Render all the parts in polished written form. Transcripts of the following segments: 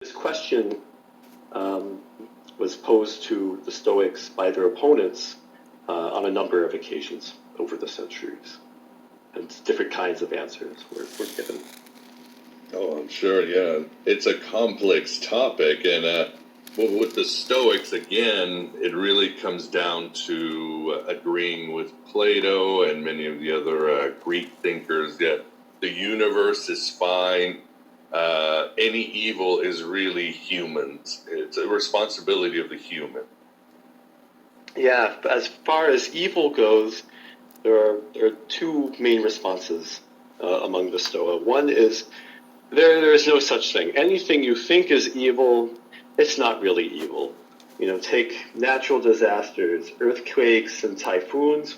This question um, was posed to the Stoics by their opponents on a number of occasions over the centuries, and different kinds of answers were given. Oh, I'm sure, yeah. It's a complex topic, and with the Stoics, again, it really comes down to agreeing with Plato and many of the other Greek thinkers that the universe is fine. Any evil is really humans. It's a responsibility of the human. Yeah, as far as evil goes, there are two main responses among the Stoa. One is there is no such thing. Anything you think is evil, it's not really evil. Take natural disasters, earthquakes and typhoons.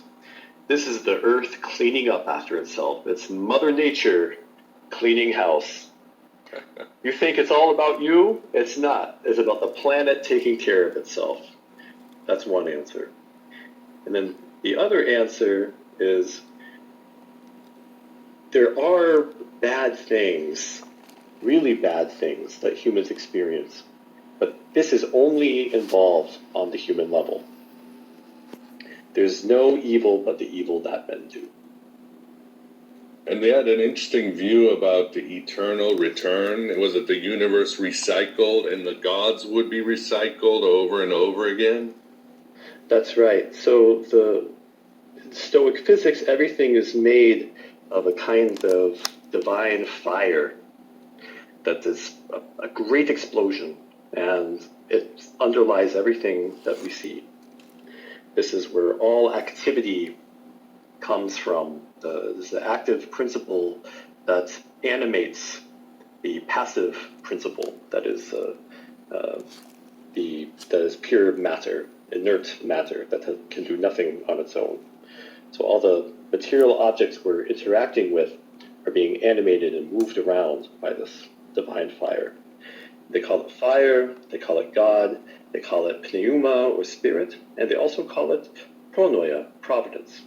This is the earth cleaning up after itself. It's Mother Nature cleaning house. You think it's all about you? It's not. It's about the planet taking care of itself. That's one answer. And then the other answer is there are bad things, really bad things that humans experience, but this is only involved on the human level. There's no evil but the evil that men do. And they had an interesting view about the eternal return. Was it the universe recycled and the gods would be recycled over and over again? That's right. So the Stoic physics, everything is made of a kind of divine fire that is a great explosion, and it underlies everything that we see. This is where all activity comes from. This is the active principle that animates the passive principle that is pure matter, inert matter that can do nothing on its own. So all the material objects we're interacting with are being animated and moved around by this divine fire. They call it fire, they call it God, they call it pneuma or spirit, and they also call it pronoia, providence,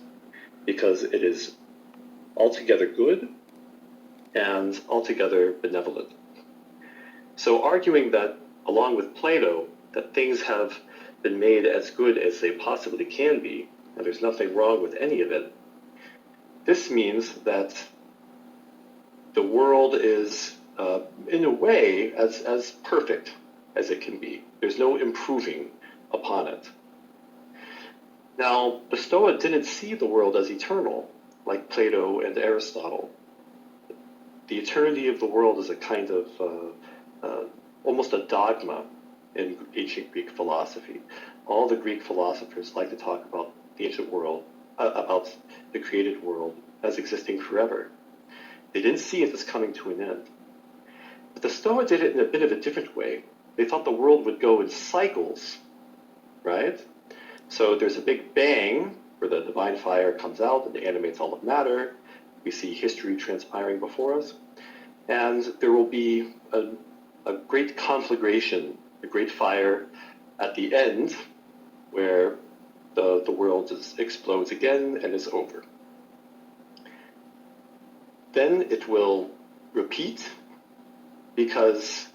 because it is altogether good and altogether benevolent. So arguing that, along with Plato, that things have been made as good as they possibly can be, and there's nothing wrong with any of it, this means that the world is, in a way, as perfect as it can be. There's no improving upon it. Now, the Stoa didn't see the world as eternal, like Plato and Aristotle. The eternity of the world is a kind of almost a dogma in ancient Greek philosophy. All the Greek philosophers like to talk about the ancient world, about the created world as existing forever. They didn't see it as coming to an end. But the Stoa did it in a bit of a different way. They thought the world would go in cycles, right? So there's a big bang where the divine fire comes out and animates all of matter. We see history transpiring before us. And there will be a great conflagration, a great fire at the end where the world explodes again and is over. Then it will repeat because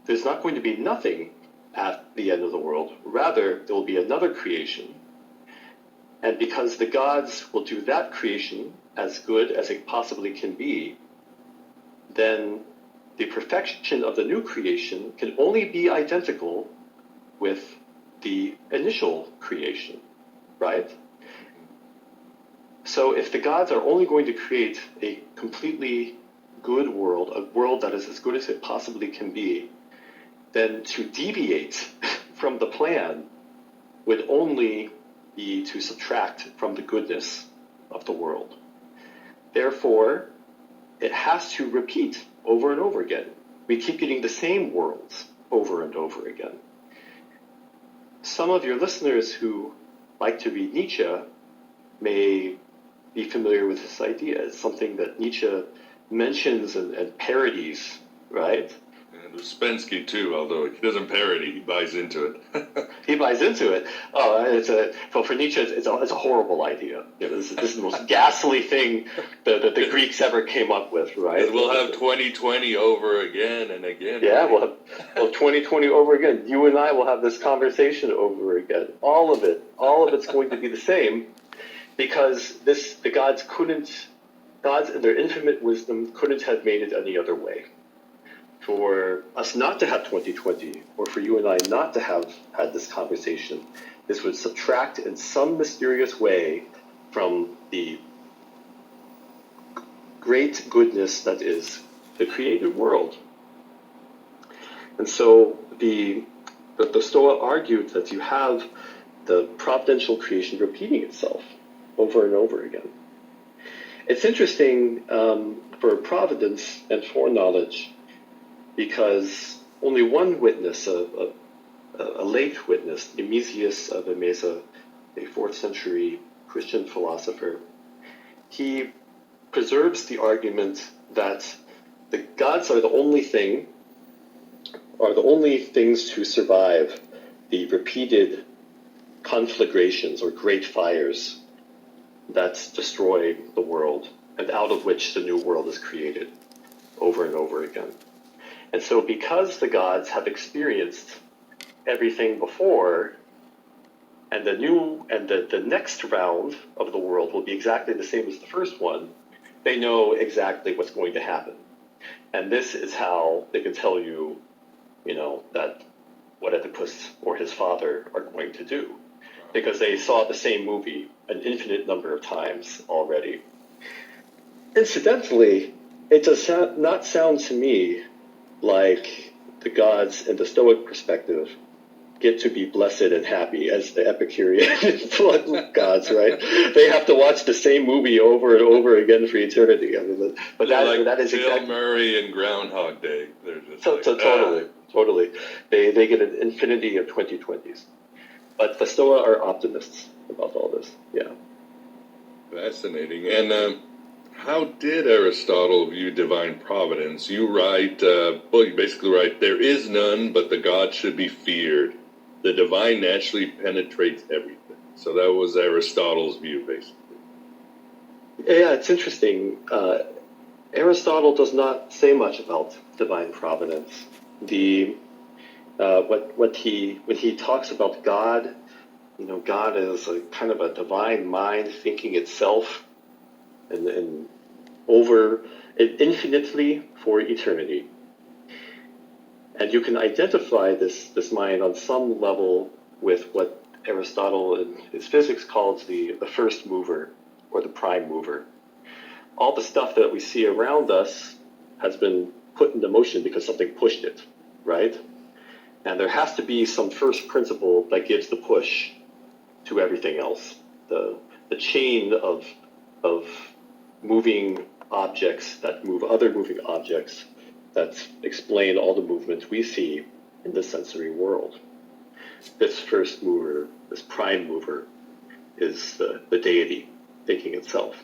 there's not going to be nothing at the end of the world. Rather, there will be another creation. And because the gods will do that creation as good as it possibly can be, then the perfection of the new creation can only be identical with the initial creation, right? So if the gods are only going to create a completely good world, a world that is as good as it possibly can be, then to deviate from the plan would only be to subtract from the goodness of the world. Therefore, it has to repeat over and over again. We keep getting the same worlds over and over again. Some of your listeners who like to read Nietzsche may be familiar with this idea. It's something that Nietzsche mentions and parodies, right? And Uspensky too, although he doesn't parody, he buys into it. He buys into it. For Nietzsche, it's a horrible idea. This is the most ghastly thing that the Greeks ever came up with, right? We'll have 2020 over again and again. Yeah, we'll have 2020 over again. You and I will have this conversation over again. All of it's going to be the same, because the gods in their infinite wisdom couldn't have made it any other way. For us not to have 2020, or for you and I not to have had this conversation, this would subtract in some mysterious way from the great goodness that is the created world. And so the Stoa argued that you have the providential creation repeating itself over and over again. It's interesting for providence and foreknowledge, because only one witness, a late witness, Nemesius of Emesa, a 4th century Christian philosopher, he preserves the argument that the gods are the only things to survive the repeated conflagrations or great fires that destroy the world, and out of which the new world is created over and over again. And so because the gods have experienced everything before, and the next round of the world will be exactly the same as the first one, they know exactly what's going to happen. And this is how they can tell you, that what Oedipus or his father are going to do. Because they saw the same movie an infinite number of times already. Incidentally, it does not sound to me like the gods in the Stoic perspective get to be blessed and happy as the Epicurean flood gods, right? They have to watch the same movie over and over again for eternity. I mean, but that is Bill exactly Murray and Groundhog Day. They're just totally. They get an infinity of 2020s. But the Stoa are optimists about all this. Yeah. Fascinating. And how did Aristotle view divine providence? You write, you basically write, there is none, but the gods should be feared. The divine naturally penetrates everything. So that was Aristotle's view, basically. Yeah, it's interesting. Aristotle does not say much about divine providence. When he talks about God, God is a kind of a divine mind thinking itself and over infinitely for eternity. And you can identify this mind on some level with what Aristotle in his physics calls the first mover, or the prime mover. All the stuff that we see around us has been put into motion because something pushed it, right? And there has to be some first principle that gives the push to everything else. The chain of moving objects that move other moving objects that explain all the movements we see in the sensory world. This first mover, this prime mover, is the deity thinking itself.